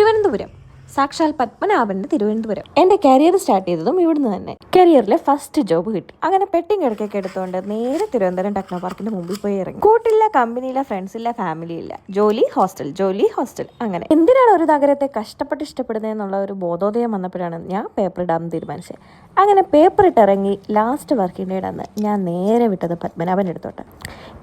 തിരുവനന്തപുരം. സാക്ഷാൽ പത്മനാഭന്റെ തിരുവനന്തപുരം. എൻ്റെ career start ചെയ്തതും ഇവിടുന്ന് തന്നെ. കരിയറിലെ ഫസ്റ്റ് ജോബ് കിട്ടി. അങ്ങനെ പെട്ടിങ് കിടക്കൊക്കെ എടുത്തുകൊണ്ട് നേരെ തിരുവനന്തപുരം ടെക്നോ പാർക്കിന്റെ മുമ്പിൽ പോയി ഇറങ്ങി. കൂട്ടില്ല, കമ്പനിയില്ല, ഫ്രണ്ട്സ് ഇല്ല, ഫാമിലി ഇല്ല. ജോലി ഹോസ്റ്റൽ. അങ്ങനെ എന്തിനാണ് ഒരു നഗരത്തെ കഷ്ടപ്പെട്ട് ഇഷ്ടപ്പെടുന്നതെന്നുള്ള ഒരു ബോധോദയം വന്നപ്പോഴാണ് ഞാൻ പേപ്പർ ഇടാമെന്ന് തീരുമാനിച്ചത്. അങ്ങനെ പേപ്പർ ഇട്ടിറങ്ങി ലാസ്റ്റ് വർക്കിംഗ് ഡേ അന്ന് ഞാൻ നേരെ വിട്ടത് പത്മനാഭൻ്റെ അടുത്തോട്ട്.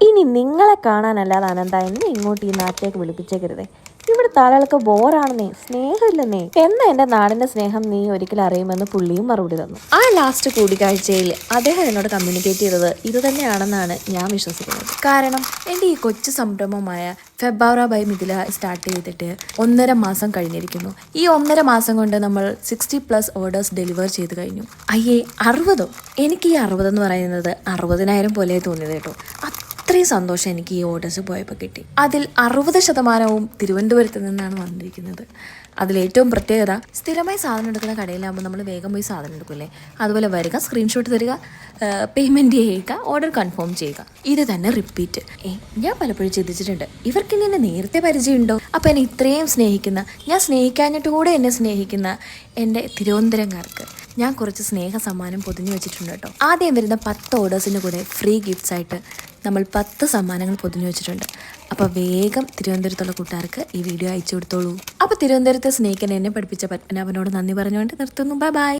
ഇനി നിങ്ങളെ കാണാനല്ലാതെ അനന്ത എന്നെ ഇങ്ങോട്ട് ഈ നാട്ടിലേക്ക് വിളിപ്പിച്ചേക്കരുതേ. ഇവിടുത്തെ ആളുകൾക്ക് ബോറാണെന്നേ, സ്നേഹമില്ലെന്നേ. എന്നാ എൻ്റെ നാടിൻ്റെ സ്നേഹം നീ ഒരിക്കലും അറിയുമെന്ന് പുള്ളിയും മറുപടി തന്നു. ആ ലാസ്റ്റ് കൂടിക്കാഴ്ചയിൽ അദ്ദേഹം എന്നോട് കമ്മ്യൂണിക്കേറ്റ് ചെയ്തത് ഇത് തന്നെയാണെന്നാണ് ഞാൻ വിശ്വസിക്കുന്നത്. കാരണം എൻ്റെ ഈ കൊച്ചു സംരംഭമായ ഫെബ്രുവരി ബൈ മിഥില സ്റ്റാർട്ട് ചെയ്തിട്ട് 1.5 മാസം കഴിഞ്ഞിരിക്കുന്നു. ഈ 1.5 മാസം കൊണ്ട് നമ്മൾ 60+ ഓർഡേഴ്സ് ഡെലിവർ ചെയ്ത് കഴിഞ്ഞു. 60 എനിക്ക് ഈ 60 എന്ന് പറയുന്നത് 60,000 പോലെ തോന്നിയത് കേട്ടോ. അത്രയും സന്തോഷം എനിക്ക് ഈ ഓർഡേഴ്സ് പോയപ്പോൾ കിട്ടി. അതിൽ 60% തിരുവനന്തപുരത്ത് നിന്നാണ് വന്നിരിക്കുന്നത്. അതിലേറ്റവും പ്രത്യേകത, സ്ഥിരമായി സാധനം എടുക്കുന്ന കടയിലാകുമ്പോൾ നമ്മൾ വേഗം പോയി സാധനം എടുക്കില്ലേ, അതുപോലെ വരിക, സ്ക്രീൻഷോട്ട് തരിക, പേയ്മെൻറ്റ് ചെയ്യുക, ഓർഡർ കൺഫേം ചെയ്യുക. ഇത് തന്നെ റിപ്പീറ്റ്. ഞാൻ പലപ്പോഴും ചിന്തിച്ചിട്ടുണ്ട്, ഇവർക്കിനി എന്നെ നേരത്തെ പരിചയമുണ്ടോ? അപ്പോൾ എന്നെ ഇത്രയും സ്നേഹിക്കുന്ന, ഞാൻ സ്നേഹിക്കാഞ്ഞിട്ട് കൂടെ എന്നെ സ്നേഹിക്കുന്ന എൻ്റെ തിരുവനന്തപുരംകാർക്ക് ഞാൻ കുറച്ച് സ്നേഹ സമ്മാനം പൊതിഞ്ഞു വെച്ചിട്ടുണ്ട് കേട്ടോ. ആദ്യം വരുന്ന 10 ഓർഡേഴ്സിൻ്റെ കൂടെ ഫ്രീ ഗിഫ്റ്റ്സ് ആയിട്ട് നമ്മൾ 10 സമ്മാനങ്ങൾ പൊതിഞ്ഞു വെച്ചിട്ടുണ്ട്. അപ്പോൾ വേഗം തിരുവനന്തപുരത്തുള്ള കൂട്ടുകാർക്ക് ഈ വീഡിയോ അയച്ചു കൊടുത്തോളൂ. അപ്പോൾ തിരുവനന്തപുരത്തെ സ്നേഹിക്കാൻ എന്നെ പഠിപ്പിച്ച പത്മനാഭനോട് നന്ദി പറഞ്ഞുകൊണ്ട് നിർത്തുന്നു. ബൈ.